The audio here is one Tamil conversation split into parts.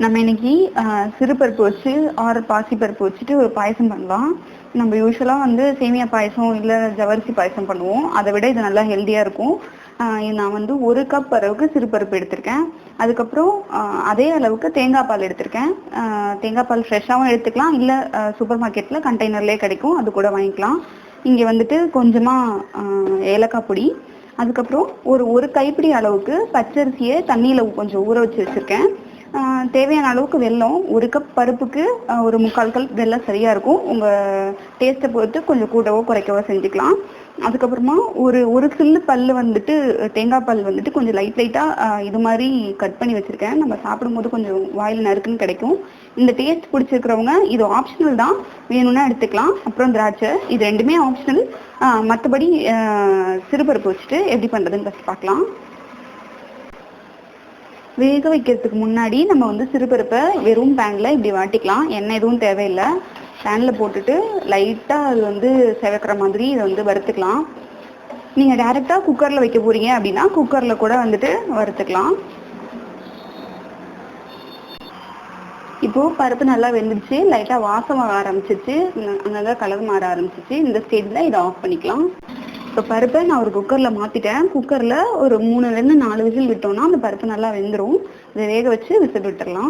நம்ம இன்னைக்கு சிறுபருப்பு வச்சு ஆர் பாசிப்பருப்பு வச்சுட்டு ஒரு பாயசம் பண்ணலாம். நம்ம யூஸ்வலாக வந்து சேமியா பாயசம் இல்லை ஜவரிசி பாயசம் பண்ணுவோம். அதை விட இது நல்லா ஹெல்த்தியாக இருக்கும். நான் வந்து 1 கப் அளவுக்கு சிறுபருப்பு எடுத்திருக்கேன். அதுக்கப்புறம் அதே அளவுக்கு தேங்காய் பால் எடுத்திருக்கேன். தேங்காய் பால் ஃப்ரெஷ்ஷாகவும் எடுத்துக்கலாம், இல்லை சூப்பர் மார்க்கெட்டில் கண்டெய்னர்லேயே கிடைக்கும், அது கூட வாங்கிக்கலாம். இங்கே வந்துட்டு கொஞ்சமாக ஏலக்காய் பொடி, அதுக்கப்புறம் ஒரு கைப்பிடி அளவுக்கு பச்சரிசியை தண்ணியில் கொஞ்சம் ஊற வச்சு வச்சுருக்கேன். தேவையான அளவுக்கு வெல்லம், 1 கப் பருப்புக்கு ஒரு 3/4 கப் வெல்லம் சரியாக இருக்கும். உங்கள் டேஸ்ட்டை பொறுத்து கொஞ்சம் கூடவோ குறைக்கவோ செஞ்சுக்கலாம். அதுக்கப்புறமா ஒரு சில்லு பல் வந்துட்டு தேங்காய் பால் வந்துட்டு கொஞ்சம் லைட்டாக இது மாதிரி கட் பண்ணி வச்சுருக்கேன். நம்ம சாப்பிடும்போது கொஞ்சம் வாயில் நறுக்குன்னு கிடைக்கும். இந்த டேஸ்ட் பிடிச்சிருக்கிறவங்க இது ஆப்ஷனல் தான், வேணும்னா எடுத்துக்கலாம். அப்புறம் திராட்சை, இது ரெண்டுமே ஆப்ஷனல். மற்றபடி சிறுபருப்பு வச்சுட்டு எப்படி பண்ணுறதுன்னு ஃபஸ்ட் பார்க்கலாம். வேக வைக்கிறதுக்கு முன்னாடி நம்ம வந்து சிறுபருப்பை வெறும் பேனில் இப்படி வாட்டிக்கலாம். எண்ணெய் எதுவும் தேவையில்லை. பேனில் போட்டுட்டு லைட்டாக அது வந்து செவக்கிற மாதிரி இதை வந்து வறுத்துக்கலாம். நீங்கள் டைரெக்டாக குக்கரில் வைக்க போகிறீங்க அப்படின்னா குக்கரில் கூட வந்துட்டு வறுத்துக்கலாம். இப்போது பருப்பு நல்லா வெந்துடுச்சு, லைட்டாக வாசம் வர ஆரம்பிச்சிச்சு, நல்லா கலர் மாற ஆரம்பிச்சிச்சு. இந்த ஸ்டேஜில் இதை ஆஃப் பண்ணிக்கலாம். இப்போ பருப்பை நான் ஒரு குக்கரில் மாற்றிட்டேன். குக்கரில் ஒரு 3லேருந்து 4 விசில் விட்டோம்னா அந்த பருப்பு நல்லா வெந்துடும். இதை வேக வச்சு விசில் விட்டுடலாம்.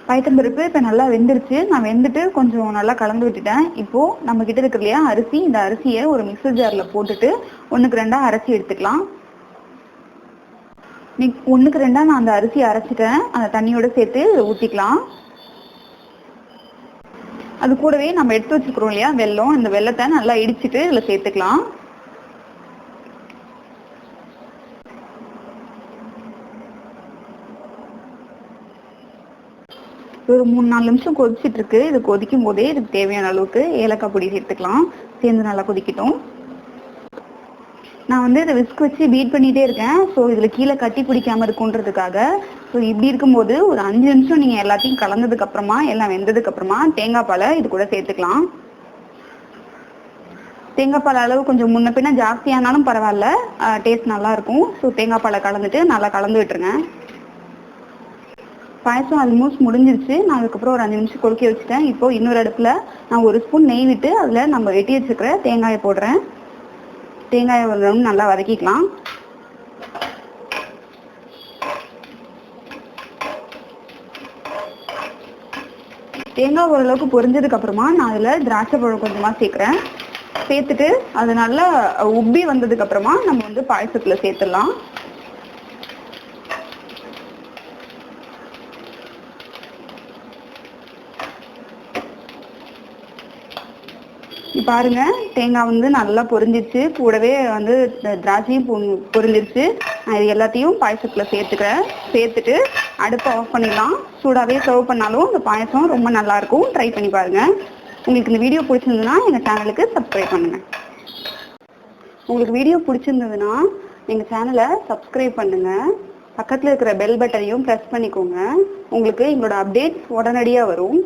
பயத்தம்பருப்பு இப்போ நல்லா வெந்துருச்சு. நான் வெந்துட்டு கொஞ்சம் நல்லா கலந்து விட்டுட்டேன். இப்போது நம்மக்கிட்ட இருக்கு இல்லையா அரிசி, இந்த அரிசியை ஒரு மிக்சர் ஜாரில் போட்டுட்டு 1க்கு 2 அரைச்சி எடுத்துக்கலாம். 1க்கு 2 நான் அந்த அரிசி அரைச்சிட்டேன். அந்த தண்ணியோடு சேர்த்து ஊற்றிக்கலாம். அது கூடவே நம்ம எடுத்து வச்சுக்கிறோம் இல்லையா வெல்லம், இந்த வெல்லத்தை நல்லா இடிச்சிட்டு இதில் சேர்த்துக்கலாம். ஒரு 3-4 நிமிஷம் கொதிச்சுட்டு இருக்கு. இது கொதிக்கும் போதே இதுக்கு தேவையான அளவுக்கு ஏலக்காய் பொடி சேர்த்துக்கலாம். சேர்ந்து நல்லா கொதிக்கட்டும். நான் வந்து இதை விஸ்க் வச்சு பீட் பண்ணிகிட்டே இருக்கேன். ஸோ இதில் கீழே கட்டி பிடிக்காமல் இருக்குன்றதுக்காக. ஸோ இப்படி இருக்கும்போது ஒரு 5 நிமிஷம் நீங்கள் எல்லாத்தையும் கலந்ததுக்கப்புறமா, எல்லாம் வெந்ததுக்கப்புறமா தேங்காய் பாலை இது கூட சேர்த்துக்கலாம். தேங்காய் பால் அளவு கொஞ்சம் முன்ன பின்ன ஜாஸ்தியானாலும் பரவாயில்ல, டேஸ்ட் நல்லாயிருக்கும். ஸோ தேங்காய் பாலை கலந்துட்டு நல்லா கலந்து விட்டுருங்க. பாயசம் ஆல்மோஸ்ட் முடிஞ்சிருச்சு. நான் அதுக்கப்புறம் ஒரு 5 நிமிஷம் கொதிக்க வச்சுட்டேன். இப்போது இன்னொரு அடுப்பில் நான் 1 ஸ்பூன் நெய் விட்டு அதில் நம்ம வெட்டி வச்சுக்கிற தேங்காயை போடுறேன். தேங்காயை நல்லா வதக்கிக்கலாம். தேங்காய் ஓரளவுக்கு பொரிஞ்சதுக்கு அப்புறமா நான் அதில் திராட்சை பழம் கொஞ்சமாக சேர்க்குறேன். சேர்த்துட்டு அது நல்லா உப்பி வந்ததுக்கு அப்புறமா நம்ம வந்து பாயசத்தில் சேர்த்துடலாம். பாருங்க, தேங்காய் வந்து நல்லா பொரிஞ்சிருச்சு, கூடவே வந்து திராட்சையும் பொரிஞ்சிருச்சு. நான் இது எல்லாத்தையும் பாயசத்தில் சேர்த்துக்கிறேன். சேர்த்துட்டு அடுப்பை ஆஃப் பண்ணிடலாம். சூடாகவே சர்வ் பண்ணாலும் இந்த பாயசம் ரொம்ப நல்லாயிருக்கும். ட்ரை பண்ணி பாருங்கள். உங்களுக்கு இந்த வீடியோ பிடிச்சிருந்ததுன்னா எங்கள் சேனலுக்கு சப்ஸ்கிரைப் பண்ணுங்கள். உங்களுக்கு வீடியோ பிடிச்சிருந்ததுன்னா எங்கள் சேனலை சப்ஸ்கிரைப் பண்ணுங்கள். பக்கத்தில் இருக்கிற பெல் பட்டனையும் ப்ரெஸ் பண்ணிக்கோங்க. உங்களுக்கு எங்களோட அப்டேட்ஸ் உடனடியாக வரும்.